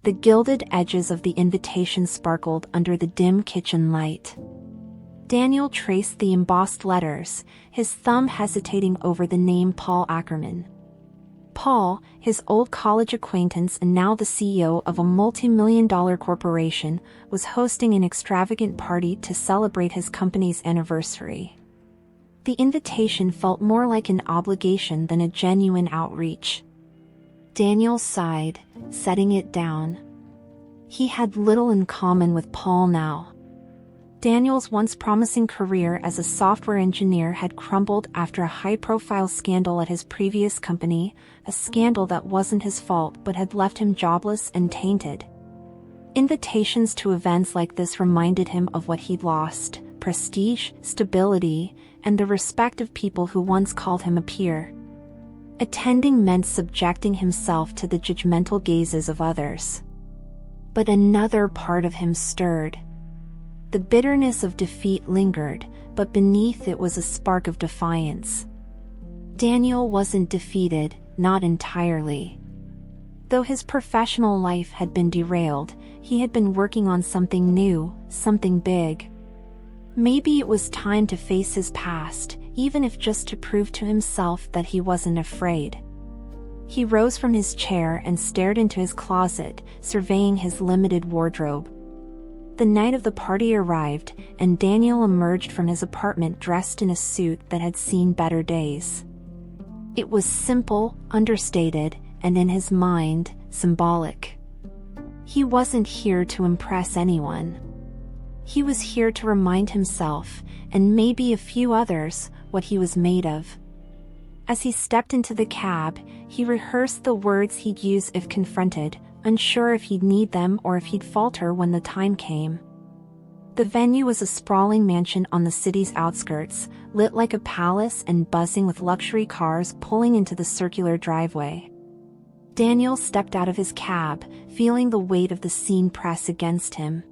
The gilded edges of the invitation sparkled under the dim kitchen light. Daniel traced the embossed letters, his thumb hesitating over the name Paul Ackerman. Paul, his old college acquaintance and now the CEO of a multi-million-dollar corporation, was hosting an extravagant party to celebrate his company's anniversary. The invitation felt more like an obligation than a genuine outreach. Daniel sighed, setting it down. He had little in common with Paul now. Daniel's once promising career as a software engineer had crumbled after a high-profile scandal at his previous company, a scandal that wasn't his fault but had left him jobless and tainted. Invitations to events like this reminded him of what he'd lost: prestige, stability, and the respect of people who once called him a peer. Attending meant subjecting himself to the judgmental gazes of others. But another part of him stirred. The bitterness of defeat lingered, but beneath it was a spark of defiance. Daniel wasn't defeated, not entirely. Though his professional life had been derailed, he had been working on something new, something big. Maybe it was time to face his past, even if just to prove to himself that he wasn't afraid. He rose from his chair and stared into his closet, surveying his limited wardrobe. The night of the party arrived, and Daniel emerged from his apartment dressed in a suit that had seen better days. It was simple, understated, and in his mind, symbolic. He wasn't here to impress anyone. He was here to remind himself, and maybe a few others, what he was made of. As he stepped into the cab, he rehearsed the words he'd use if confronted, unsure if he'd need them or if he'd falter when the time came. The venue was a sprawling mansion on the city's outskirts, lit like a palace and buzzing with luxury cars pulling into the circular driveway. Daniel stepped out of his cab, feeling the weight of the scene press against him.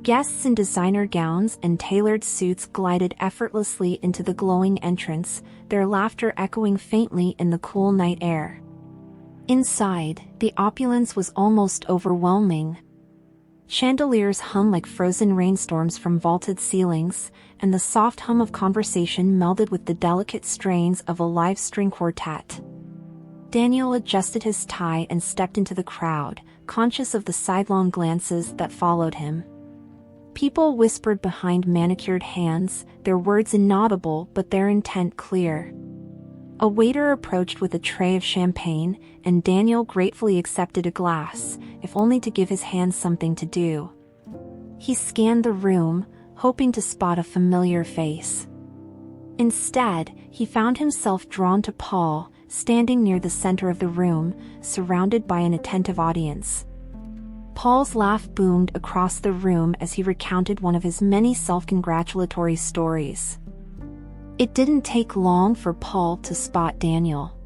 Guests in designer gowns and tailored suits glided effortlessly into the glowing entrance, their laughter echoing faintly in the cool night air. Inside, the opulence was almost overwhelming. Chandeliers hung like frozen rainstorms from vaulted ceilings, and the soft hum of conversation melded with the delicate strains of a live string quartet. Daniel adjusted his tie and stepped into the crowd, conscious of the sidelong glances that followed him. People whispered behind manicured hands, their words inaudible but their intent clear. A waiter approached with a tray of champagne, and Daniel gratefully accepted a glass, if only to give his hands something to do. He scanned the room, hoping to spot a familiar face. Instead, he found himself drawn to Paul, standing near the center of the room, surrounded by an attentive audience. Paul's laugh boomed across the room as he recounted one of his many self-congratulatory stories. It didn't take long for Paul to spot Daniel.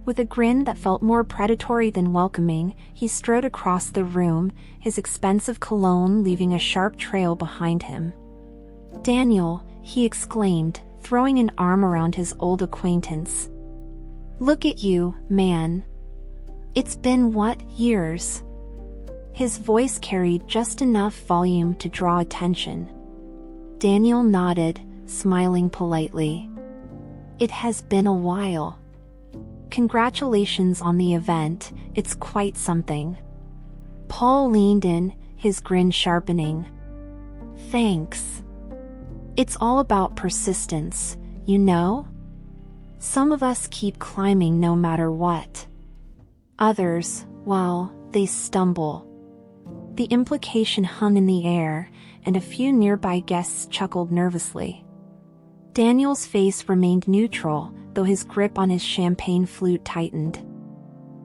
With a grin that felt more predatory than welcoming, he strode across the room, his expensive cologne leaving a sharp trail behind him. "Daniel," he exclaimed, throwing an arm around his old acquaintance. "Look at you, man. It's been what, years?" His voice carried just enough volume to draw attention. Daniel nodded, smiling politely. "It has been a while. Congratulations on the event, it's quite something." Paul leaned in, his grin sharpening. "Thanks. It's all about persistence, you know? Some of us keep climbing no matter what. Others, well, they stumble." The implication hung in the air, and a few nearby guests chuckled nervously. Daniel's face remained neutral, though his grip on his champagne flute tightened.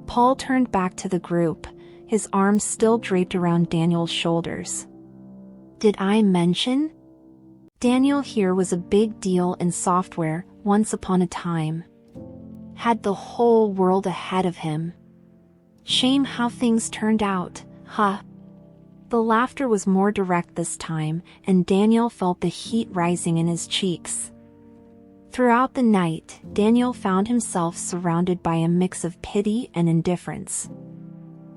Paul turned back to the group, his arms still draped around Daniel's shoulders. "Did I mention? Daniel here was a big deal in software, once upon a time. Had the whole world ahead of him. Shame how things turned out, huh?" The laughter was more direct this time, and Daniel felt the heat rising in his cheeks. Throughout the night, Daniel found himself surrounded by a mix of pity and indifference.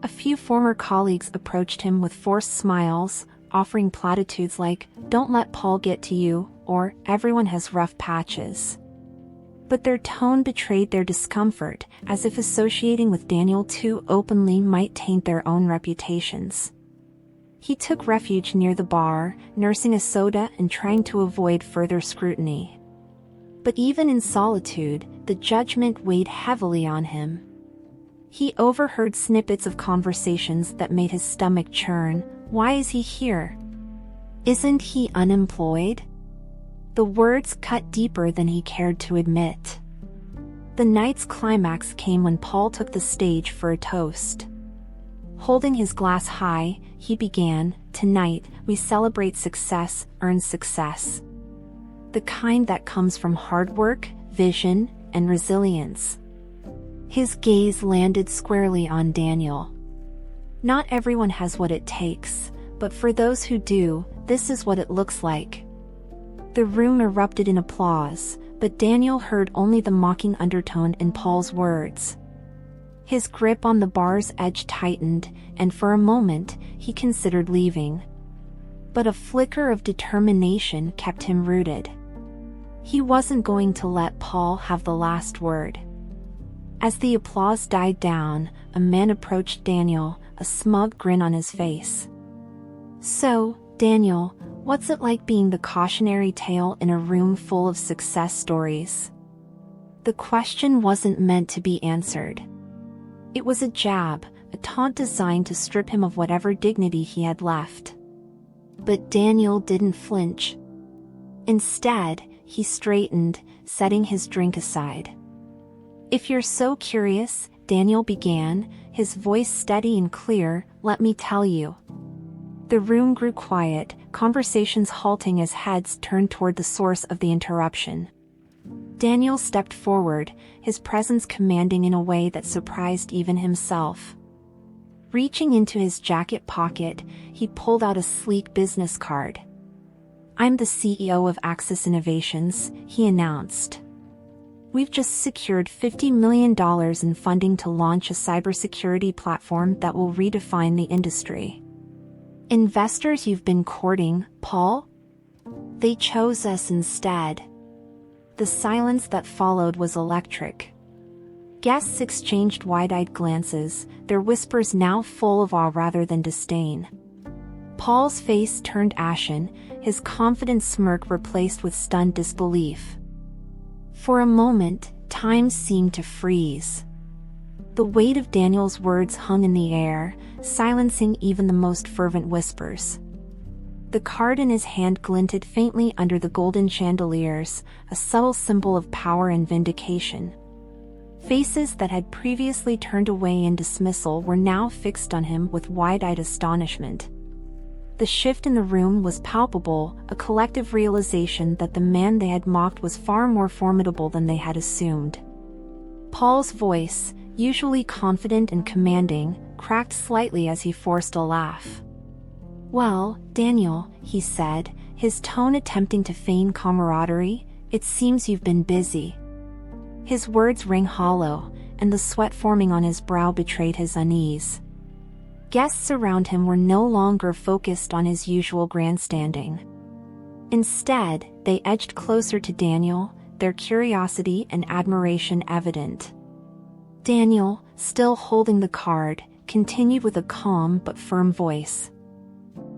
A few former colleagues approached him with forced smiles, offering platitudes like, "Don't let Paul get to you," or "Everyone has rough patches." But their tone betrayed their discomfort, as if associating with Daniel too openly might taint their own reputations. He took refuge near the bar, nursing a soda and trying to avoid further scrutiny. But even in solitude, the judgment weighed heavily on him. He overheard snippets of conversations that made his stomach churn. Why is he here? Isn't he unemployed? The words cut deeper than he cared to admit. The night's climax came when Paul took the stage for a toast. Holding his glass high, he began, "Tonight, we celebrate success, earned success. The kind that comes from hard work, vision, and resilience." His gaze landed squarely on Daniel. Not everyone has what it takes, but for those who do, this is what it looks like. The room erupted in applause, but Daniel heard only the mocking undertone in Paul's words. His grip on the bar's edge tightened, and for a moment, he considered leaving. But a flicker of determination kept him rooted. He wasn't going to let Paul have the last word. As the applause died down, a man approached Daniel, a smug grin on his face. "So, Daniel, what's it like being the cautionary tale in a room full of success stories?" The question wasn't meant to be answered. It was a jab, a taunt designed to strip him of whatever dignity he had left. But Daniel didn't flinch. Instead, he straightened, setting his drink aside. "If you're so curious," Daniel began, his voice steady and clear, "let me tell you." The room grew quiet, conversations halting as heads turned toward the source of the interruption. Daniel stepped forward, his presence commanding in a way that surprised even himself. Reaching into his jacket pocket, he pulled out a sleek business card. "I'm the CEO of Axis Innovations," he announced. "We've just secured $50 million in funding to launch a cybersecurity platform that will redefine the industry. Investors you've been courting, Paul? They chose us instead." The silence that followed was electric. Guests exchanged wide-eyed glances, their whispers now full of awe rather than disdain. Paul's face turned ashen, his confident smirk replaced with stunned disbelief. For a moment, time seemed to freeze. The weight of Daniel's words hung in the air, silencing even the most fervent whispers. The card in his hand glinted faintly under the golden chandeliers, a subtle symbol of power and vindication. Faces that had previously turned away in dismissal were now fixed on him with wide-eyed astonishment. The shift in the room was palpable, a collective realization that the man they had mocked was far more formidable than they had assumed. Paul's voice, usually confident and commanding, cracked slightly as he forced a laugh. "Well, Daniel," he said, his tone attempting to feign camaraderie, "it seems you've been busy." His words rang hollow, and the sweat forming on his brow betrayed his unease. Guests around him were no longer focused on his usual grandstanding. Instead, they edged closer to Daniel, their curiosity and admiration evident. Daniel, still holding the card, continued with a calm but firm voice.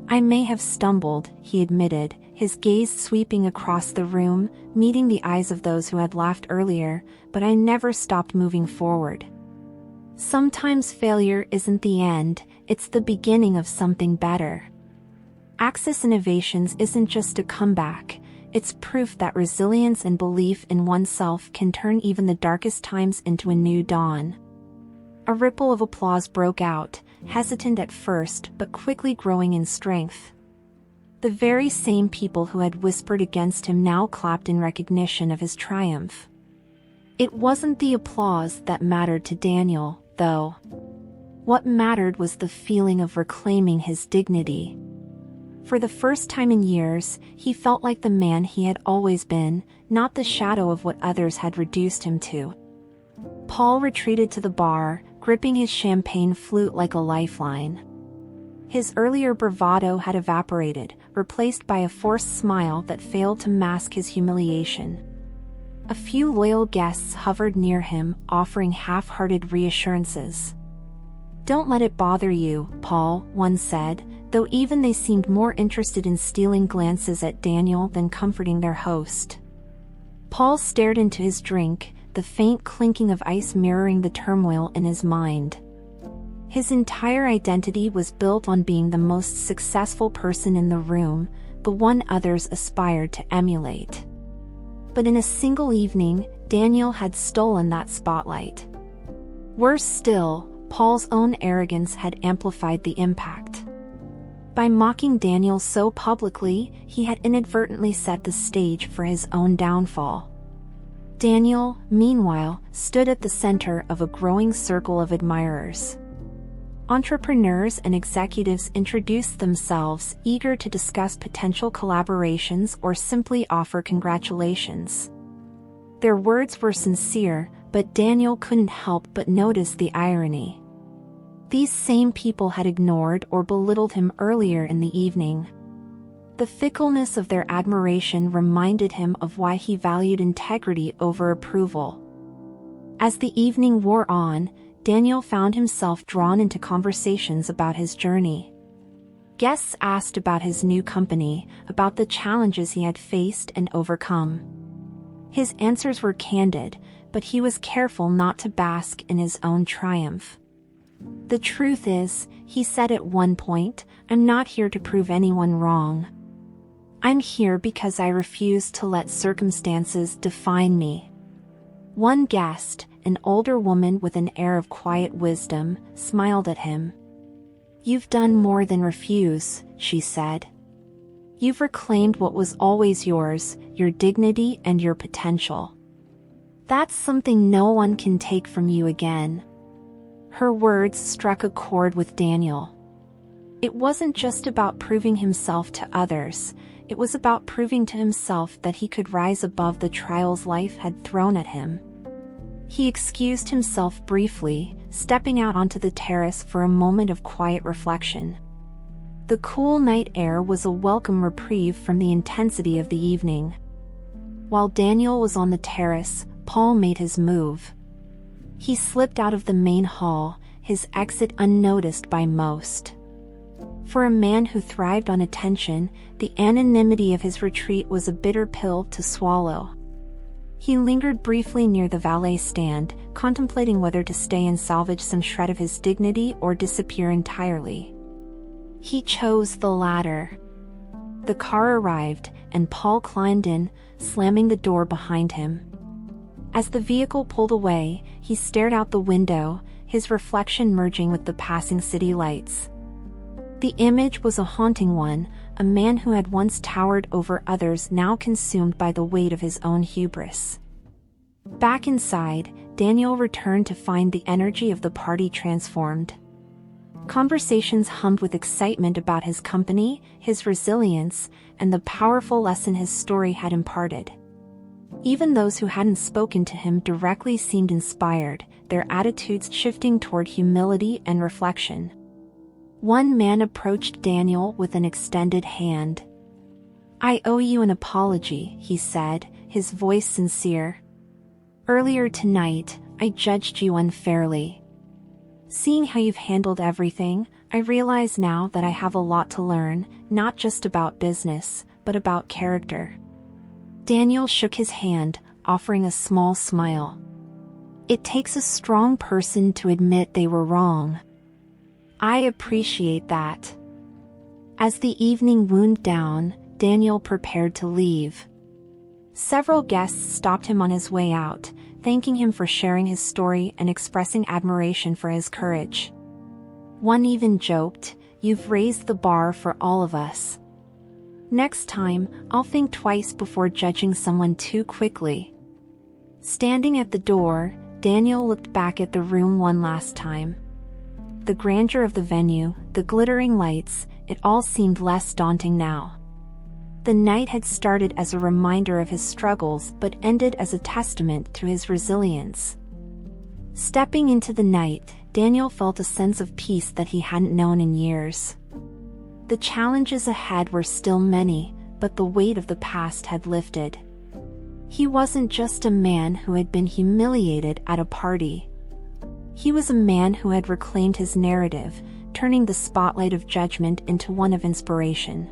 "I may have stumbled," he admitted, his gaze sweeping across the room, meeting the eyes of those who had laughed earlier, "but I never stopped moving forward. Sometimes failure isn't the end, it's the beginning of something better. Axis Innovations isn't just a comeback, it's proof that resilience and belief in oneself can turn even the darkest times into a new dawn." A ripple of applause broke out, hesitant at first but quickly growing in strength. The very same people who had whispered against him now clapped in recognition of his triumph. It wasn't the applause that mattered to Daniel, though. What mattered was the feeling of reclaiming his dignity. For the first time in years, he felt like the man he had always been, not the shadow of what others had reduced him to. Paul retreated to the bar, gripping his champagne flute like a lifeline. His earlier bravado had evaporated, replaced by a forced smile that failed to mask his humiliation. A few loyal guests hovered near him, offering half-hearted reassurances. "Don't let it bother you, Paul," one said, though even they seemed more interested in stealing glances at Daniel than comforting their host. Paul stared into his drink, the faint clinking of ice mirroring the turmoil in his mind. His entire identity was built on being the most successful person in the room, the one others aspired to emulate. But in a single evening, Daniel had stolen that spotlight. Worse still, Paul's own arrogance had amplified the impact. By mocking Daniel so publicly, he had inadvertently set the stage for his own downfall. Daniel, meanwhile, stood at the center of a growing circle of admirers. Entrepreneurs and executives introduced themselves, eager to discuss potential collaborations or simply offer congratulations. Their words were sincere, but Daniel couldn't help but notice the irony. These same people had ignored or belittled him earlier in the evening. The fickleness of their admiration reminded him of why he valued integrity over approval. As the evening wore on, Daniel found himself drawn into conversations about his journey. Guests asked about his new company, about the challenges he had faced and overcome. His answers were candid, but he was careful not to bask in his own triumph. "The truth is," he said at one point, "I'm not here to prove anyone wrong. I'm here because I refuse to let circumstances define me." One guest, an older woman with an air of quiet wisdom, smiled at him. "You've done more than refuse," she said. "You've reclaimed what was always yours, your dignity and your potential. That's something no one can take from you again." Her words struck a chord with Daniel. It wasn't just about proving himself to others, it was about proving to himself that he could rise above the trials life had thrown at him. He excused himself briefly, stepping out onto the terrace for a moment of quiet reflection. The cool night air was a welcome reprieve from the intensity of the evening. While Daniel was on the terrace, Paul made his move. He slipped out of the main hall, his exit unnoticed by most. For a man who thrived on attention, the anonymity of his retreat was a bitter pill to swallow. He lingered briefly near the valet stand, contemplating whether to stay and salvage some shred of his dignity or disappear entirely. He chose the latter. The car arrived, and Paul climbed in, slamming the door behind him. As the vehicle pulled away, he stared out the window, his reflection merging with the passing city lights. The image was a haunting one, a man who had once towered over others now consumed by the weight of his own hubris. Back inside, Daniel returned to find the energy of the party transformed. Conversations hummed with excitement about his company, his resilience, and the powerful lesson his story had imparted. Even those who hadn't spoken to him directly seemed inspired, their attitudes shifting toward humility and reflection. One man approached Daniel with an extended hand. "I owe you an apology," he said, his voice sincere. "Earlier tonight, I judged you unfairly. Seeing how you've handled everything, I realize now that I have a lot to learn, not just about business, but about character." Daniel shook his hand, offering a small smile. "It takes a strong person to admit they were wrong." "I appreciate that." As the evening wound down, Daniel prepared to leave. Several guests stopped him on his way out, thanking him for sharing his story and expressing admiration for his courage. One even joked, "You've raised the bar for all of us. Next time, I'll think twice before judging someone too quickly." Standing at the door, Daniel looked back at the room one last time. The grandeur of the venue, the glittering lights, it all seemed less daunting now. The night had started as a reminder of his struggles but ended as a testament to his resilience. Stepping into the night, Daniel felt a sense of peace that he hadn't known in years. The challenges ahead were still many, but the weight of the past had lifted. He wasn't just a man who had been humiliated at a party. He was a man who had reclaimed his narrative, turning the spotlight of judgment into one of inspiration.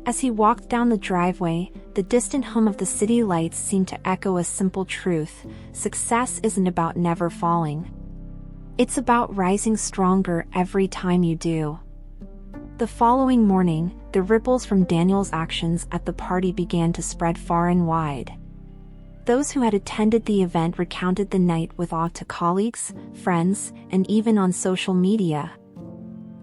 As he walked down the driveway, the distant hum of the city lights seemed to echo a simple truth: success isn't about never falling. It's about rising stronger every time you do. The following morning, the ripples from Daniel's actions at the party began to spread far and wide. Those who had attended the event recounted the night with awe to colleagues, friends, and even on social media.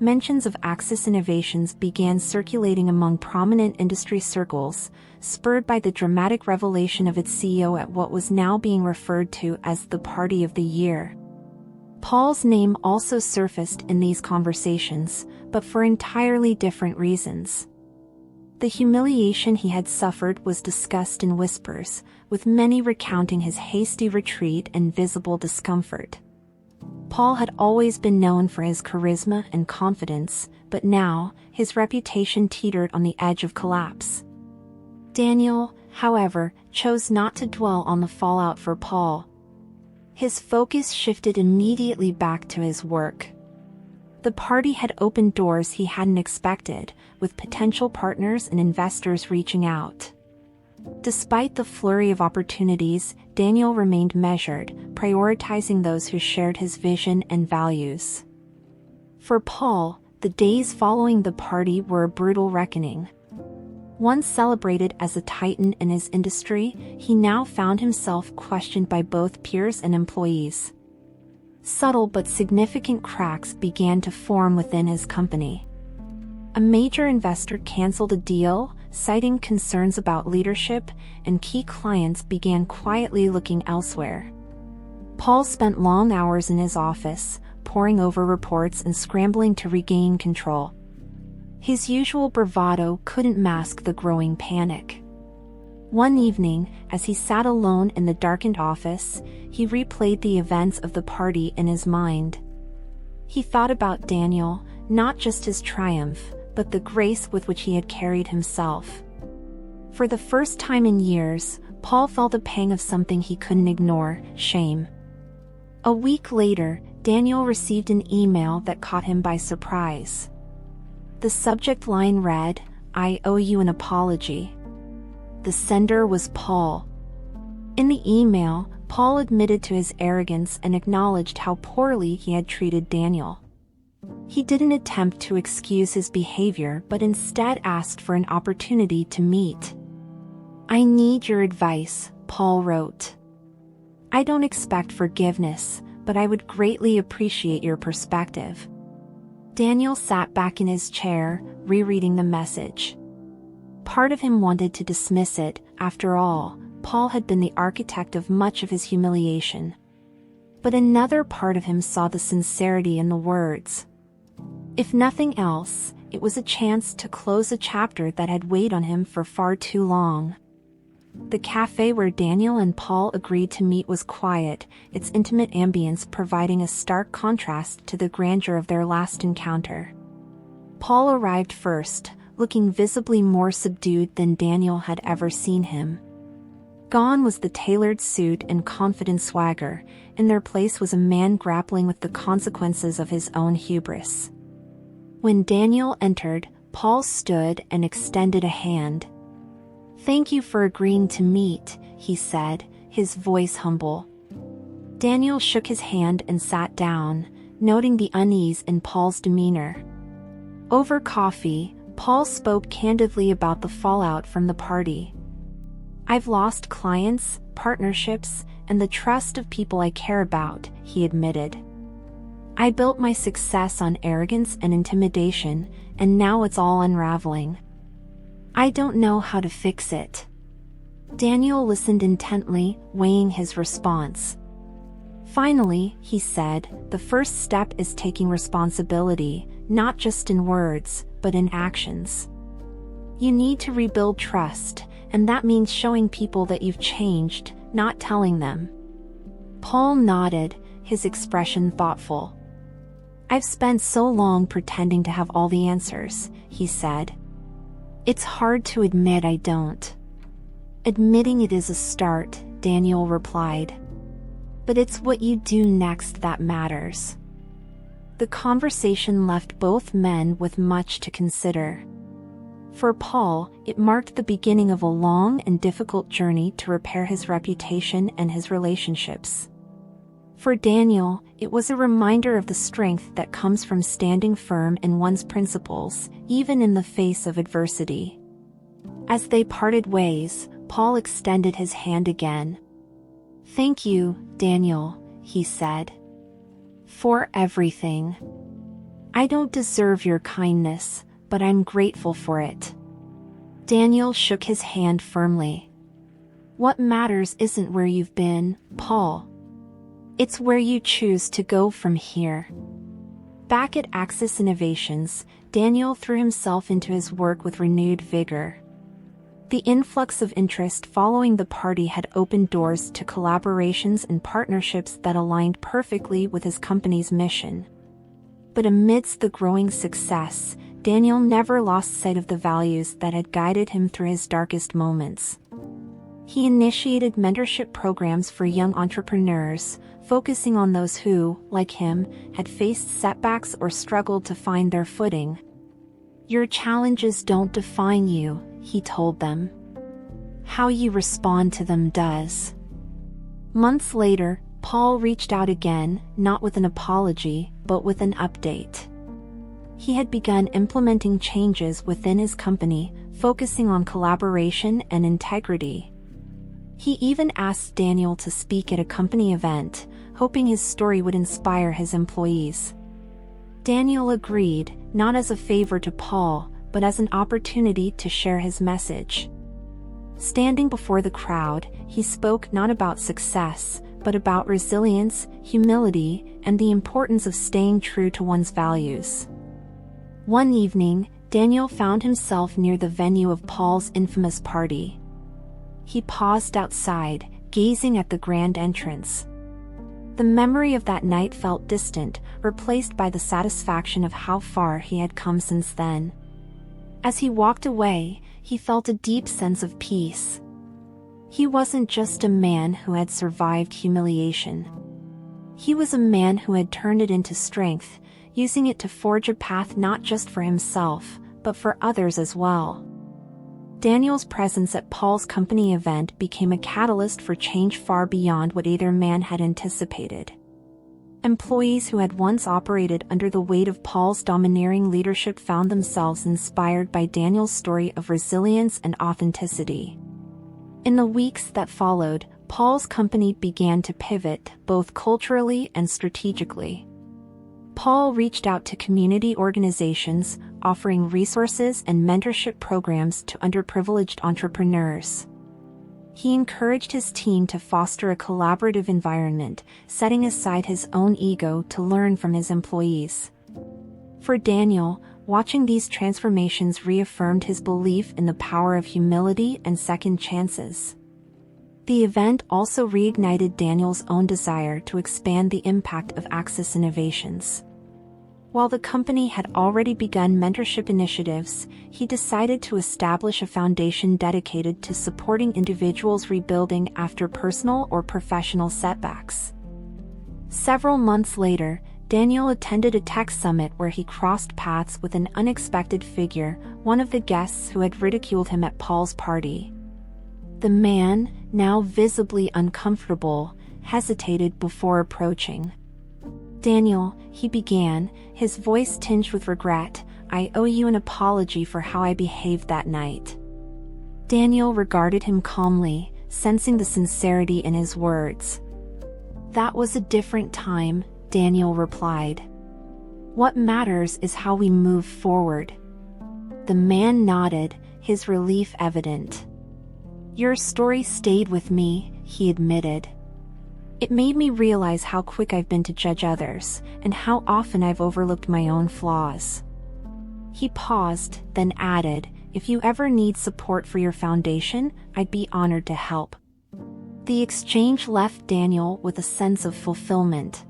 Mentions of Axis innovations began circulating among prominent industry circles, spurred by the dramatic revelation of its CEO at what was now being referred to as the Party of the Year. Paul's name also surfaced in these conversations, but for entirely different reasons. The humiliation he had suffered was discussed in whispers, with many recounting his hasty retreat and visible discomfort. Paul had always been known for his charisma and confidence, but now, his reputation teetered on the edge of collapse. Daniel, however, chose not to dwell on the fallout for Paul. His focus shifted immediately back to his work. The party had opened doors he hadn't expected, with potential partners and investors reaching out. Despite the flurry of opportunities, Daniel remained measured, prioritizing those who shared his vision and values. For Paul, the days following the party were a brutal reckoning. Once celebrated as a titan in his industry, he now found himself questioned by both peers and employees. Subtle but significant cracks began to form within his company. A major investor canceled a deal, citing concerns about leadership, and key clients began quietly looking elsewhere. Paul spent long hours in his office, poring over reports and scrambling to regain control. His usual bravado couldn't mask the growing panic. One evening, as he sat alone in the darkened office, he replayed the events of the party in his mind. He thought about Daniel, not just his triumph, but the grace with which he had carried himself. For the first time in years, Paul felt a pang of something he couldn't ignore: shame. A week later, Daniel received an email that caught him by surprise. The subject line read, "I owe you an apology." The sender was Paul. In the email, Paul admitted to his arrogance and acknowledged how poorly he had treated Daniel. He didn't attempt to excuse his behavior but instead asked for an opportunity to meet. "I need your advice," Paul wrote. "I don't expect forgiveness, but I would greatly appreciate your perspective." Daniel sat back in his chair, rereading the message. Part of him wanted to dismiss it. After all, Paul had been the architect of much of his humiliation. But another part of him saw the sincerity in the words. If nothing else, it was a chance to close a chapter that had weighed on him for far too long. The cafe where Daniel and Paul agreed to meet was quiet, its intimate ambience providing a stark contrast to the grandeur of their last encounter. Paul arrived first, looking visibly more subdued than Daniel had ever seen him. Gone was the tailored suit and confident swagger. In their place was a man grappling with the consequences of his own hubris. When Daniel entered, Paul stood and extended a hand. "Thank you for agreeing to meet," he said, his voice humble. Daniel shook his hand and sat down, noting the unease in Paul's demeanor. Over coffee, Paul spoke candidly about the fallout from the party. "I've lost clients, partnerships, and the trust of people I care about," he admitted. "I built my success on arrogance and intimidation, and now it's all unraveling. I don't know how to fix it." Daniel listened intently, weighing his response. Finally, he said, "The first step is taking responsibility, not just in words, but in actions. You need to rebuild trust, and that means showing people that you've changed, not telling them." Paul nodded, his expression thoughtful. "I've spent so long pretending to have all the answers," he said. "It's hard to admit I don't." "Admitting it is a start," Daniel replied. "But it's what you do next that matters." The conversation left both men with much to consider. For Paul, it marked the beginning of a long and difficult journey to repair his reputation and his relationships. For Daniel, it was a reminder of the strength that comes from standing firm in one's principles, even in the face of adversity. As they parted ways, Paul extended his hand again. "Thank you, Daniel," he said, "for everything. I don't deserve your kindness, but I'm grateful for it." Daniel shook his hand firmly. "What matters isn't where you've been, Paul. It's where you choose to go from here." Back at Axis Innovations, Daniel threw himself into his work with renewed vigor. The influx of interest following the party had opened doors to collaborations and partnerships that aligned perfectly with his company's mission. But amidst the growing success, Daniel never lost sight of the values that had guided him through his darkest moments. He initiated mentorship programs for young entrepreneurs, focusing on those who, like him, had faced setbacks or struggled to find their footing. "Your challenges don't define you," he told them. "How you respond to them does." Months later, Paul reached out again, not with an apology, but with an update. He had begun implementing changes within his company, focusing on collaboration and integrity. He even asked Daniel to speak at a company event, hoping his story would inspire his employees. Daniel agreed, not as a favor to Paul, but as an opportunity to share his message. Standing before the crowd, he spoke not about success, but about resilience, humility, and the importance of staying true to one's values. One evening, Daniel found himself near the venue of Paul's infamous party. He paused outside, gazing at the grand entrance. The memory of that night felt distant, replaced by the satisfaction of how far he had come since then. As he walked away, he felt a deep sense of peace. He wasn't just a man who had survived humiliation. He was a man who had turned it into strength, using it to forge a path not just for himself, but for others as well. Daniel's presence at Paul's company event became a catalyst for change far beyond what either man had anticipated. Employees who had once operated under the weight of Paul's domineering leadership found themselves inspired by Daniel's story of resilience and authenticity. In the weeks that followed, Paul's company began to pivot, both culturally and strategically. Paul reached out to community organizations, offering resources and mentorship programs to underprivileged entrepreneurs. He encouraged his team to foster a collaborative environment, setting aside his own ego to learn from his employees. For Daniel, watching these transformations reaffirmed his belief in the power of humility and second chances. The event also reignited Daniel's own desire to expand the impact of Axis Innovations. While the company had already begun mentorship initiatives, he decided to establish a foundation dedicated to supporting individuals rebuilding after personal or professional setbacks. Several months later, Daniel attended a tech summit where he crossed paths with an unexpected figure, one of the guests who had ridiculed him at Paul's party. The man, now visibly uncomfortable, hesitated before approaching. "Daniel," he began, his voice tinged with regret, "I owe you an apology for how I behaved that night." Daniel regarded him calmly, sensing the sincerity in his words. "That was a different time," Daniel replied. "What matters is how we move forward." The man nodded, his relief evident. "Your story stayed with me," he admitted. "It made me realize how quick I've been to judge others, and how often I've overlooked my own flaws." He paused, then added, "If you ever need support for your foundation, I'd be honored to help." The exchange left Daniel with a sense of fulfillment.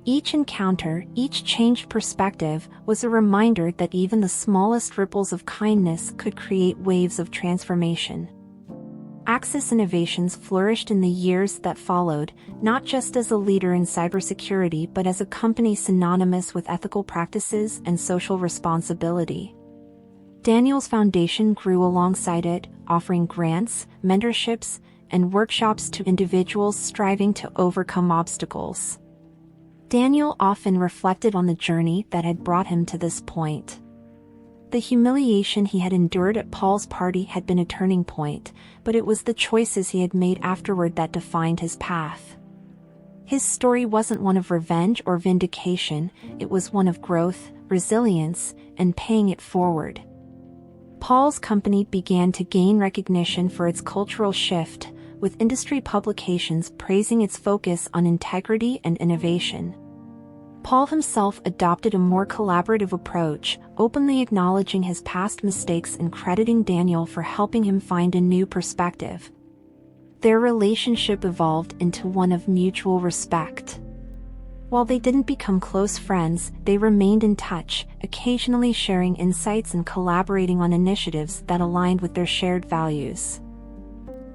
Each encounter, each changed perspective, was a reminder that even the smallest ripples of kindness could create waves of transformation. Axis Innovations flourished in the years that followed, not just as a leader in cybersecurity but as a company synonymous with ethical practices and social responsibility. Daniel's foundation grew alongside it, offering grants, mentorships, and workshops to individuals striving to overcome obstacles. Daniel often reflected on the journey that had brought him to this point. The humiliation he had endured at Paul's party had been a turning point, but it was the choices he had made afterward that defined his path. His story wasn't one of revenge or vindication, it was one of growth, resilience, and paying it forward. Paul's company began to gain recognition for its cultural shift, with industry publications praising its focus on integrity and innovation. Paul himself adopted a more collaborative approach, openly acknowledging his past mistakes and crediting Daniel for helping him find a new perspective. Their relationship evolved into one of mutual respect. While they didn't become close friends, they remained in touch, occasionally sharing insights and collaborating on initiatives that aligned with their shared values.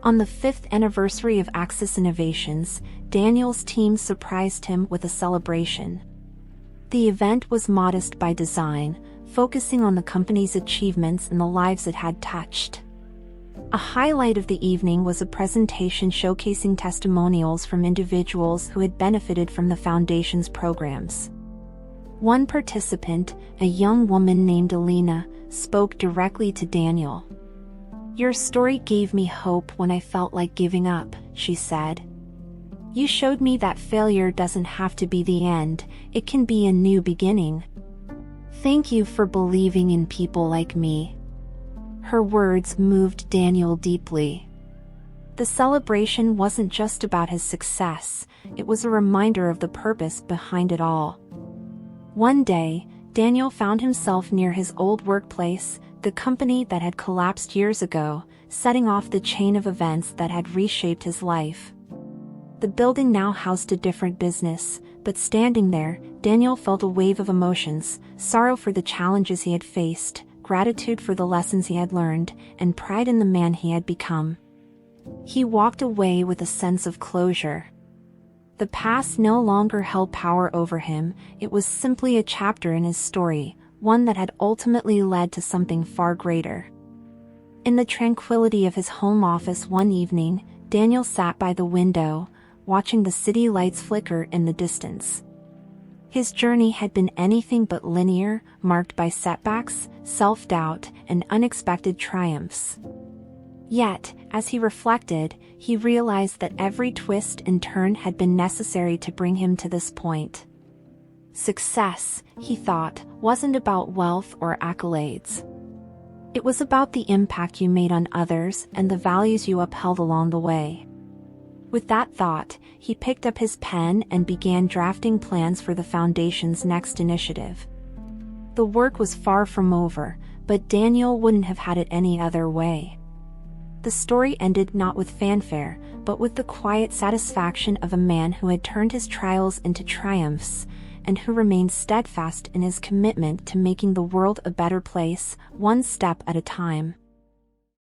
On the 5th anniversary of Axis Innovations, Daniel's team surprised him with a celebration. The event was modest by design, focusing on the company's achievements and the lives it had touched. A highlight of the evening was a presentation showcasing testimonials from individuals who had benefited from the Foundation's programs. One participant, a young woman named Alina, spoke directly to Daniel. "Your story gave me hope when I felt like giving up," she said. "You showed me that failure doesn't have to be the end, it can be a new beginning. Thank you for believing in people like me." Her words moved Daniel deeply. The celebration wasn't just about his success, it was a reminder of the purpose behind it all. One day, Daniel found himself near his old workplace, the company that had collapsed years ago, setting off the chain of events that had reshaped his life. The building now housed a different business, but standing there, Daniel felt a wave of emotions: sorrow for the challenges he had faced, gratitude for the lessons he had learned, and pride in the man he had become. He walked away with a sense of closure. The past no longer held power over him, it was simply a chapter in his story, one that had ultimately led to something far greater. In the tranquility of his home office one evening, Daniel sat by the window, watching the city lights flicker in the distance. His journey had been anything but linear, marked by setbacks, self-doubt, and unexpected triumphs. Yet, as he reflected, he realized that every twist and turn had been necessary to bring him to this point. Success, he thought, wasn't about wealth or accolades. It was about the impact you made on others and the values you upheld along the way. With that thought, he picked up his pen and began drafting plans for the Foundation's next initiative. The work was far from over, but Daniel wouldn't have had it any other way. The story ended not with fanfare, but with the quiet satisfaction of a man who had turned his trials into triumphs, and who remained steadfast in his commitment to making the world a better place, one step at a time.